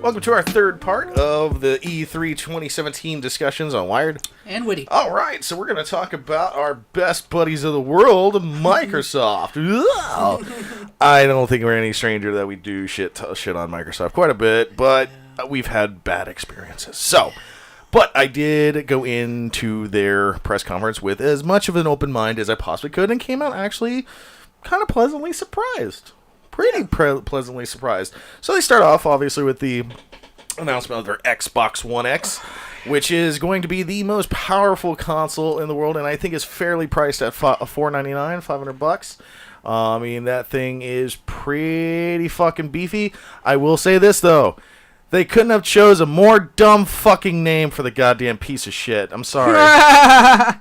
Welcome to our third part of the E3 2017 discussions on Wired. And Witty. All right, so we're going to talk about our best buddies of the world, Microsoft. I don't think we're any stranger that we do shit on Microsoft quite a bit, but we've had bad experiences. But I did go into their press conference with as much of an open mind as I possibly could and came out actually kind of pleasantly surprised. Pleasantly surprised. So they start off, obviously, with the announcement of their Xbox One X, which is going to be the most powerful console in the world, and I think is fairly priced at $499, $500. I mean, that thing is pretty fucking beefy. I will say this, though. They couldn't have chose a more dumb fucking name for the goddamn piece of shit. I'm sorry.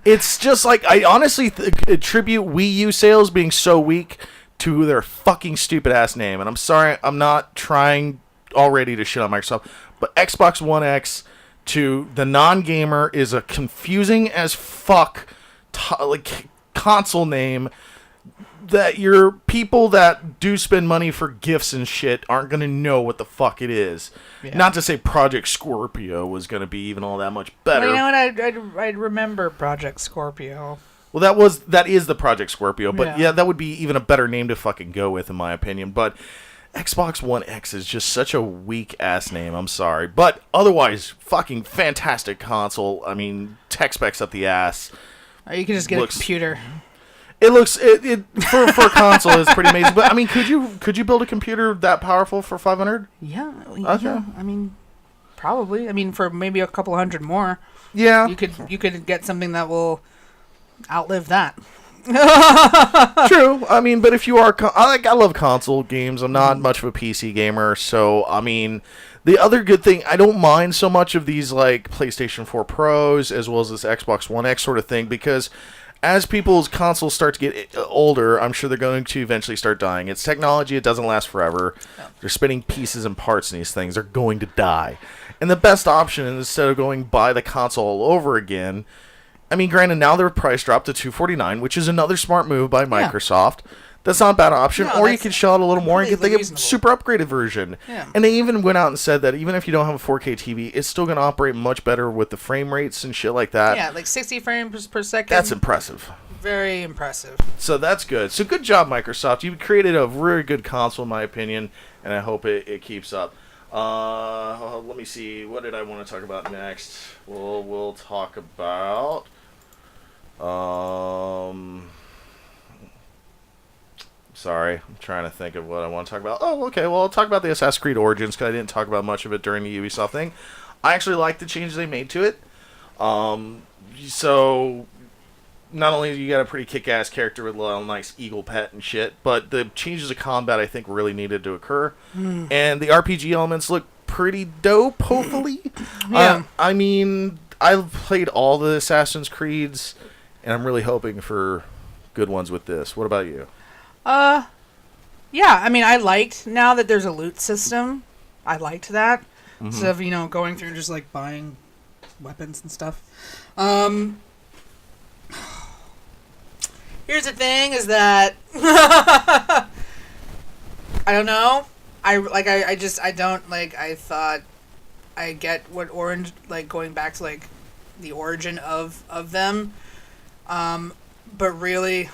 It's just like, I honestly attribute Wii U sales being so weak to their fucking stupid ass name. And I'm sorry, I'm not trying already to shit on Microsoft, but Xbox One X to the non-gamer is a confusing as fuck console name that your people that do spend money for gifts and shit aren't going to know what the fuck it is. Yeah. Not to say Project Scorpio was going to be even all that much better. Well, you know what? I'd remember Project Scorpio. Well, that is the Project Scorpio, but yeah, that would be even a better name to fucking go with, in my opinion. But Xbox One X is just such a weak-ass name, I'm sorry. But otherwise, fucking fantastic console. I mean, tech specs up the ass. Or you can just get a computer. It looks, for a console, it's pretty amazing. But, I mean, could you build a computer that powerful for $500? Yeah. Okay. I mean, probably. I mean, for maybe a couple $100 more. Yeah. You could get something that will outlive that. True. I mean, but if you are, I love console games. I'm not much of a PC gamer, so I mean, the other good thing, I don't mind so much of these like PlayStation 4 Pros as well as this Xbox One X sort of thing, because as people's consoles start to get older, I'm sure they're going to eventually start dying. It's technology; it doesn't last forever. No. They're spinning pieces and parts in these things. They're going to die, and the best option, instead of going buy the console all over again. I mean, granted, now their price dropped to $249, which is another smart move by Microsoft. Yeah. That's not a bad option. Or you can shell out a little more and get the super upgraded version. Yeah. And they even went out and said that even if you don't have a 4K TV, it's still going to operate much better with the frame rates and shit like that. Yeah, like 60 frames per second. That's impressive. Very impressive. So that's good. So good job, Microsoft. You created a really good console, in my opinion, and I hope it keeps up. Let me see. What did I want to talk about next? We'll talk about... sorry, I'm trying to think of what I want to talk about. Oh, okay, well, I'll talk about the Assassin's Creed Origins, because I didn't talk about much of it during the Ubisoft thing. I actually like the changes they made to it. So, not only do you got a pretty kick-ass character with a little nice eagle pet and shit, but the changes of combat, I think, really needed to occur. And the RPG elements look pretty dope, hopefully. Yeah. I mean, I've played all the Assassin's Creeds, and I'm really hoping for good ones with this. What about you? Yeah, I mean, I liked, now that there's a loot system, I liked that. Mm-hmm. Instead of, going through and just, like, buying weapons and stuff. Here's the thing, is that, I don't know. I thought I get what Orange, like, going back to, like, the origin of them. But really,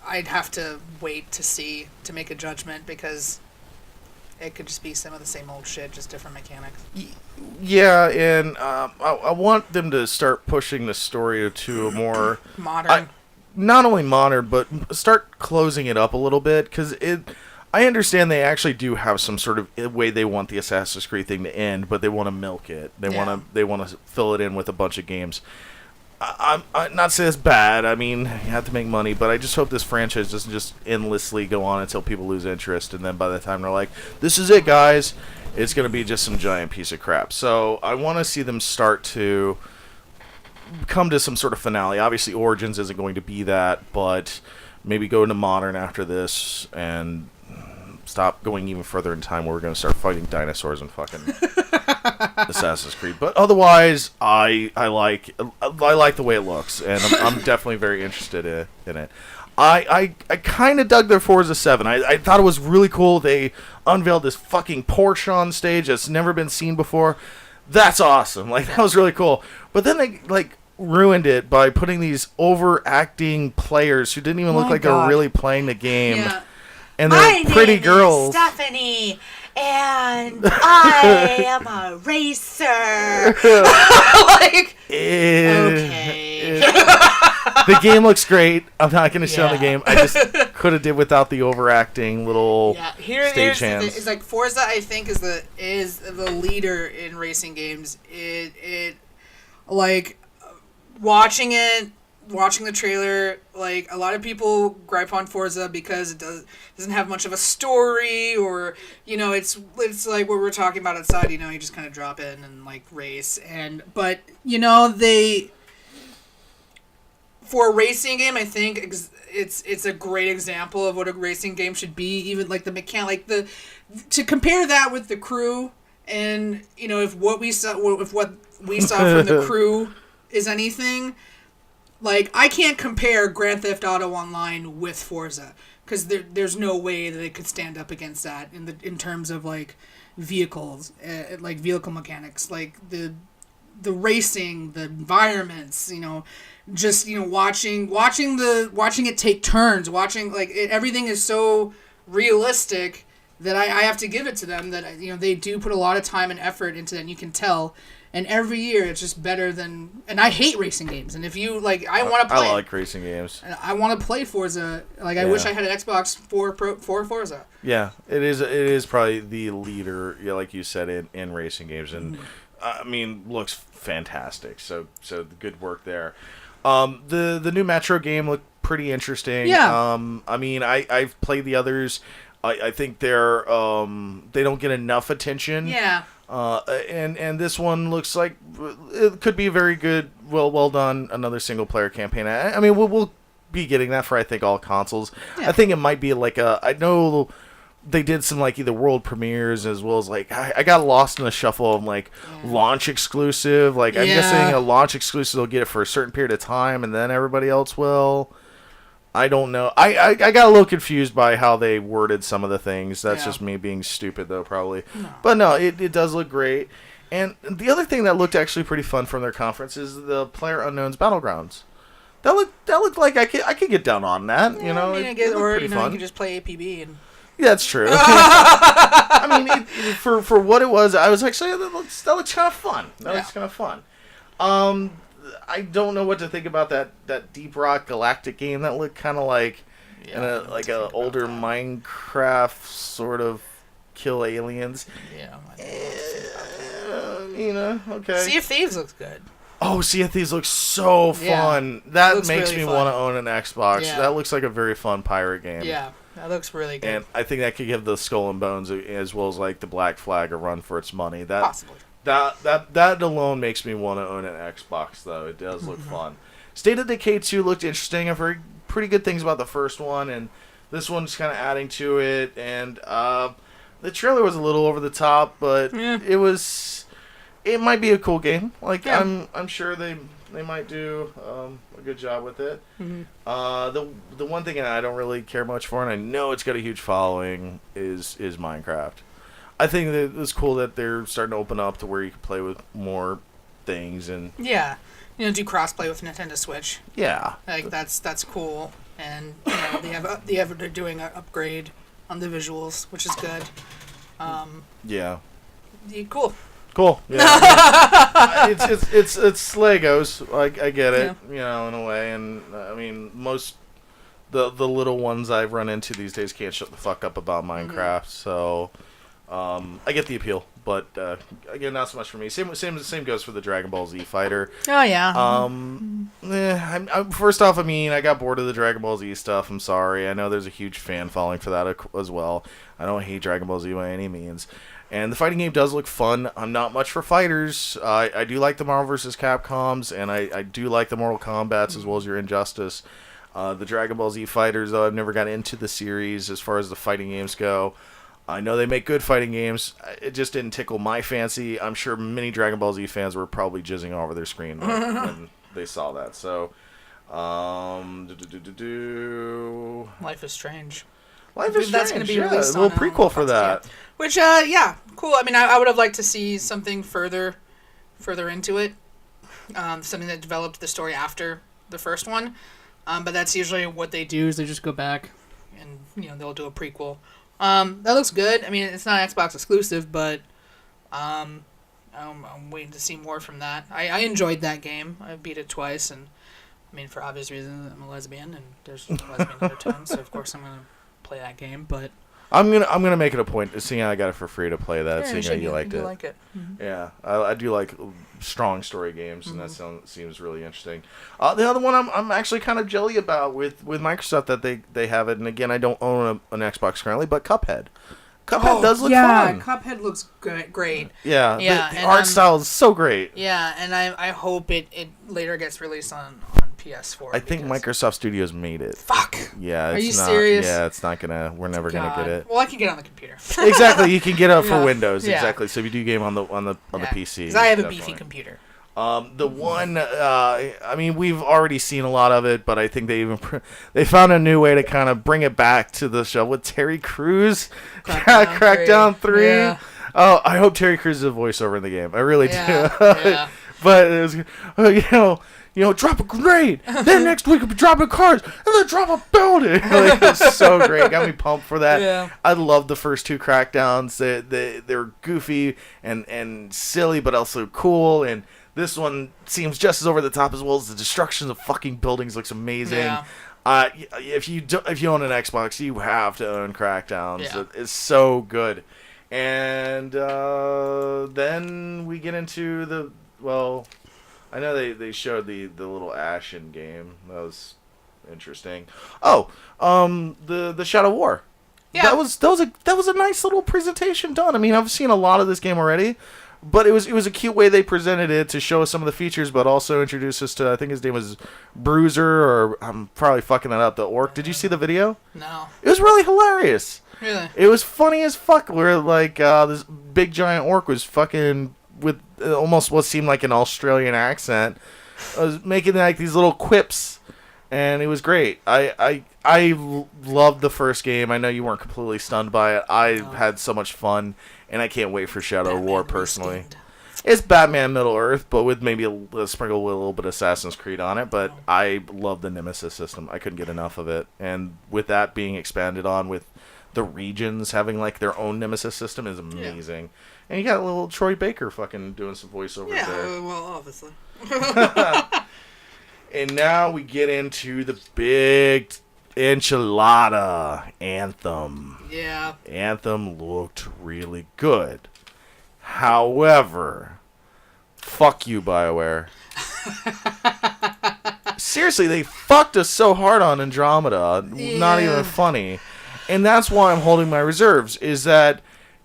I'd have to wait to make a judgment, because it could just be some of the same old shit, just different mechanics. Yeah, and I want them to start pushing the story to a more... modern. Not only modern, but start closing it up a little bit, because I understand they actually do have some sort of way they want the Assassin's Creed thing to end, but they want to milk it. They want to fill it in with a bunch of games. I'm not saying it's bad. I mean, you have to make money, but I just hope this franchise doesn't just endlessly go on until people lose interest, and then by the time they're like, this is it, guys, it's going to be just some giant piece of crap. So I want to see them start to come to some sort of finale. Obviously, Origins isn't going to be that, but maybe go into Modern after this, and stop going even further in time where we're going to start fighting dinosaurs and fucking Assassin's Creed. But otherwise, I like the way it looks, and I'm definitely very interested in it. I kind of dug their Forza 7. I thought it was really cool. They unveiled this fucking Porsche on stage that's never been seen before. That's awesome. Like, that was really cool. But then they, like, ruined it by putting these overacting players who didn't even look like they're really playing the game. Yeah. And they're pretty girls. Stephanie, and I am a racer. Like, Okay. The game looks great. I'm not going to show the Yeah. game. I just could have did without the overacting little here's stage the thing. hands. It's like Forza, I think, is the leader in racing games. It like watching the trailer, like, a lot of people gripe on Forza because it doesn't have much of a story, or, you know, it's like what we're talking about outside, you know, you just kind of drop in and, like, race, but, you know, for a racing game, I think it's a great example of what a racing game should be, even, like, the mechanic, like, to compare that with The Crew, and, you know, if what we saw from The Crew is anything, like, I can't compare Grand Theft Auto Online with Forza, because there's no way that it could stand up against that in terms of, like, vehicles, like vehicle mechanics, like the racing, the environments, you know, just, you know, watching it take turns, everything is so realistic that I have to give it to them that, you know, they do put a lot of time and effort into that, and you can tell. And every year it's just better than... And I hate racing games. And if you, like... I want to play... I like racing games. I want to play Forza. Like, I wish I had an Xbox for Forza. Yeah, it is probably the leader, like you said, in racing games. And, I mean, looks fantastic. So good work there. The new Metro game looked pretty interesting. Yeah. I mean, I've played the others. I think they don't get enough attention. Yeah. And this one looks like it could be a very good, well done, another single player campaign. I mean, we'll be getting that for, I think, all consoles. Yeah. I think it might be like I know they did some, like, either world premieres as well as, like, I got lost in the shuffle of, like, launch exclusive. Like, I'm guessing a launch exclusive will get it for a certain period of time and then everybody else will. I don't know. I got a little confused by how they worded some of the things. That's just me being stupid, though, probably. No. But no, it does look great. And the other thing that looked actually pretty fun from their conference is the PlayerUnknown's Battlegrounds. That looked like I could get down on that. You know, I mean, it or pretty fun. You can just play APB and. Yeah, that's true. I mean, for what it was, I was actually that looks kind of fun. That looks kind of fun. I don't know what to think about that Deep Rock Galactic game. That looked kind of like a older Minecraft sort of kill aliens. Yeah. You know, okay. Sea of Thieves looks good. Oh, Sea of Thieves looks so fun. That makes really me want to own an Xbox. Yeah. That looks like a very fun pirate game. Yeah, that looks really good. And I think that could give the Skull and Bones as well as, like, the Black Flag a run for its money. Possibly. That alone makes me want to own an Xbox, though. It does look fun. State of Decay 2 looked interesting. I've heard pretty good things about the first one, and this one's kind of adding to it. And the trailer was a little over the top, but it might be a cool game. Like, I'm sure they might do a good job with it. Mm-hmm. The one thing I don't really care much for, and I know it's got a huge following, is Minecraft. I think that it's cool that they're starting to open up to where you can play with more things and do crossplay with Nintendo Switch. Yeah, like that's cool, and they're doing an upgrade on the visuals, which is good. Cool. Yeah, it's Legos. I get it. You know, in a way, and I mean most the little ones I've run into these days can't shut the fuck up about Minecraft. So. I get the appeal, but again, not so much for me. Same goes for the Dragon Ball Z fighter. Oh yeah. First off, I mean, I got bored of the Dragon Ball Z stuff. I'm sorry. I know there's a huge fan following for that as well. I don't hate Dragon Ball Z by any means. And the fighting game does look fun. I'm not much for fighters. I do like the Marvel vs. Capcoms, and I do like the Mortal Kombats as well as your Injustice. The Dragon Ball Z fighters, though, I've never got into the series as far as the fighting games go. I know they make good fighting games. It just didn't tickle my fancy. I'm sure many Dragon Ball Z fans were probably jizzing all over their screen when they saw that. So, Life is Strange. Life is Strange. That's going to be yeah, released a little on, prequel for Fox, that. yeah. Which, yeah, cool. I mean, I would have liked to see something further into it. Something that developed the story after the first one. But that's usually what they do, is they just go back and, they'll do a prequel. That looks good. I mean, it's not Xbox exclusive, but I'm waiting to see more from that. I enjoyed that game. I beat it twice, and I mean, for obvious reasons, I'm a lesbian, and there's lesbian undertones, so of course I'm gonna play that game. But I'm gonna make it a point, seeing I got it for free, to play that. yeah, Seeing how you liked it. Like it. Mm-hmm. Yeah, I do like strong story games, and that seems really interesting. The other one I'm actually kind of jelly about with Microsoft, that they have it, and again, I don't own an Xbox currently, but Cuphead. Cuphead does look fun. Cuphead looks great. Yeah, the art style is so great. Yeah, and I hope it later gets released on PS4. I think Microsoft Studios made it. Fuck. Yeah, Are it's you not, serious? Yeah, it's not gonna. We're never gonna get it. Well, I can get it on the computer. Exactly, you can get it for Windows. Yeah. Exactly. So if you do game on the PC, because I have a definitely. beefy computer. The one, I mean, we've already seen a lot of it, but I think they found a new way to kind of bring it back to the show with Terry Crews, Crackdown 3. Yeah. Oh, I hope Terry Crews is a voiceover in the game. I really do. Yeah. But it was, drop a grenade. Then next week we'll be dropping cars, and then drop a building. Like, it was so great. Got me pumped for that. Yeah. I loved the first two Crackdowns. They were goofy and silly, but also cool. And this one seems just as over the top, as well as the destruction of fucking buildings looks amazing. Yeah. If you own an Xbox, you have to own Crackdowns. Yeah. It's so good. And then we get into I know they showed the little Ashen game. That was interesting. Oh, the Shadow War. Yeah. That was a nice little presentation done. I mean, I've seen a lot of this game already, but it was a cute way they presented it to show us some of the features, but also introduce us to, I think his name was Bruiser, or I'm probably fucking that up, the orc. Did you see the video? No. It was really hilarious. Really? It was funny as fuck, where this big giant orc was fucking with almost what seemed like an Australian accent. I was making like these little quips, and it was great. I loved the first game. I know you weren't completely stunned by it. I had so much fun, and I can't wait for Shadow War personally. It's Batman Middle Earth, but with maybe a sprinkle with a little bit of Assassin's Creed on it. But I love the Nemesis system. I couldn't get enough of it, and with that being expanded on with the regions having like their own Nemesis system is amazing. Yeah. And you got a little Troy Baker fucking doing some voiceovers there. Yeah, well, obviously. And now we get into the big enchilada, Anthem. Yeah. Anthem looked really good. However, fuck you, BioWare. Seriously, they fucked us so hard on Andromeda. Yeah. Not even funny. And that's why I'm holding my reserves, is that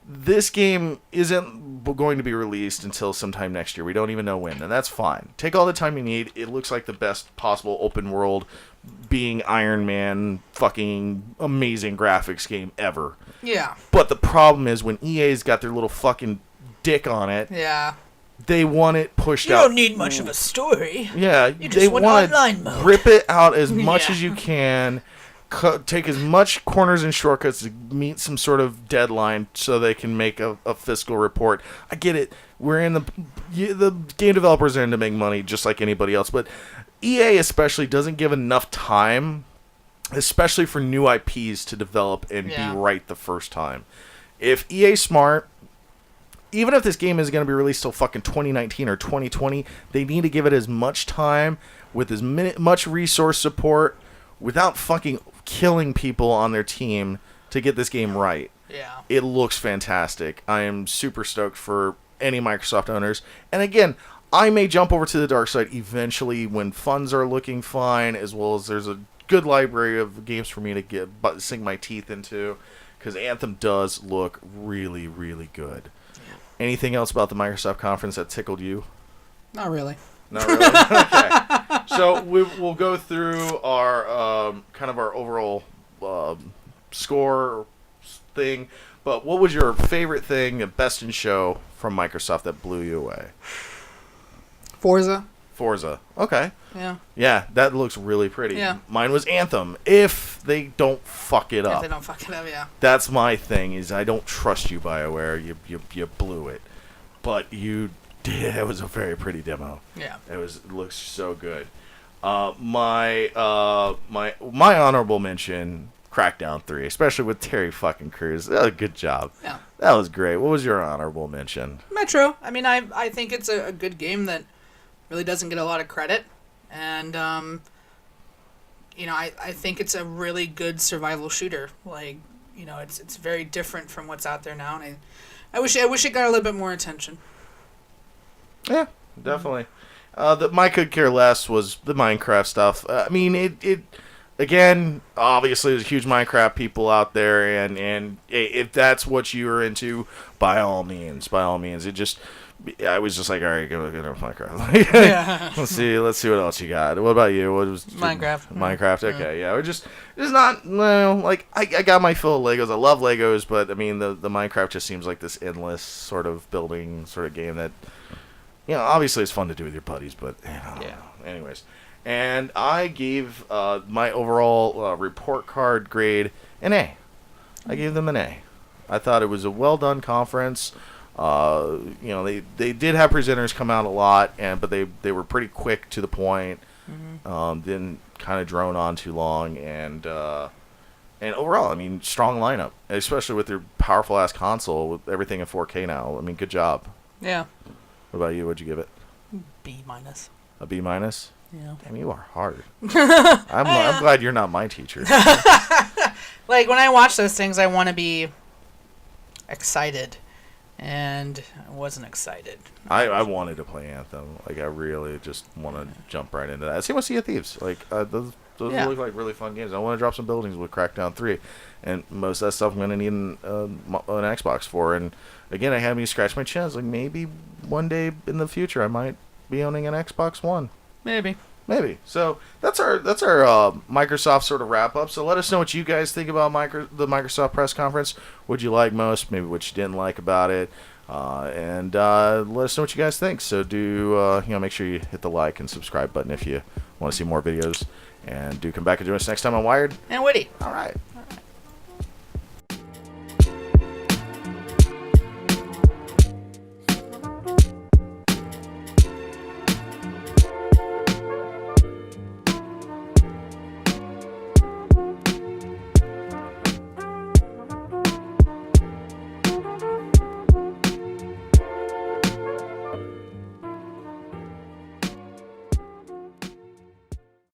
this game isn't going to be released until sometime next year. We don't even know when, and that's fine. Take all the time you need. It looks like the best possible open world, being Iron Man, fucking amazing graphics game ever. Yeah. But the problem is when EA's got their little fucking dick on it. Yeah. They want it pushed out. You don't need much of a story. Yeah. You just want online mode. Rip it out as much as you can. Take as much corners and shortcuts to meet some sort of deadline so they can make a fiscal report. I get it. We're in the game developers are in to make money just like anybody else, but EA especially doesn't give enough time, especially for new IPs, to develop and be right the first time. If EA's smart, even if this game is going to be released till fucking 2019 or 2020, they need to give it as much time with as much resource support without fucking killing people on their team to get this game right. Yeah. It looks fantastic. I am super stoked for any Microsoft owners. And again, I may jump over to the dark side eventually when funds are looking fine, as well as there's a good library of games for me to sink my teeth into, because Anthem does look really, really good. Yeah. Anything else about the Microsoft conference that tickled you? Not really. Not really? Okay. So we'll go through our kind of our overall score thing. But what was your favorite thing, the best in show from Microsoft that blew you away? Forza. Forza. Okay. Yeah. Yeah, that looks really pretty. Yeah. Mine was Anthem. If they don't fuck it If up. they don't fuck it up, yeah. That's my thing, is I don't trust you, BioWare. You blew it. But you did. It was a very pretty demo. Yeah. It looks so good. My honorable mention, Crackdown 3, especially with Terry fucking Crews. Good job. Yeah. That was great. What was your honorable mention? Metro. I mean, I think it's a good game that really doesn't get a lot of credit. And, you know, I think it's a really good survival shooter. Like, you know, it's very different from what's out there now. And I wish it got a little bit more attention. Yeah, definitely. That my could care less was the Minecraft stuff. I mean, it again, obviously, there's huge Minecraft people out there, and if that's what you're into, by all means. It just, I was just like, all right, go Minecraft. Yeah. let's see what else you got. What about you? What was Minecraft. Minecraft. Okay, yeah, we're just not. No, like I got my fill of Legos. I love Legos, but I mean, the Minecraft just seems like this endless sort of building sort of game that. You know, obviously it's fun to do with your buddies, but yeah. Anyways, and I gave my overall report card grade an A. I gave them an A. I thought it was a well done conference. You know, they did have presenters come out a lot, but they were pretty quick to the point. Mm-hmm. Didn't kind of drone on too long, and overall, I mean, strong lineup, especially with their powerful ass console with everything in 4K now. I mean, good job. Yeah. What about you? What'd you give it? B-. A B-? Yeah. Damn, you are hard. I'm glad you're not my teacher. Like, when I watch those things, I want to be excited. And I wasn't excited. I wanted to play Anthem. Like, I really just want to jump right into that. Same with Sea of Thieves. Like, those look like really fun games. I want to drop some buildings with Crackdown 3. And most of that stuff I'm going to need an Xbox for. And again, I had me scratch my chin. I was like, maybe one day in the future I might be owning an Xbox One. Maybe. So that's our Microsoft sort of wrap up. So let us know what you guys think about the Microsoft press conference. What'd you like most? Maybe what you didn't like about it. And let us know what you guys think. So do make sure you hit the like and subscribe button if you want to see more videos. And do come back and join us next time on Wired And Witty. All right.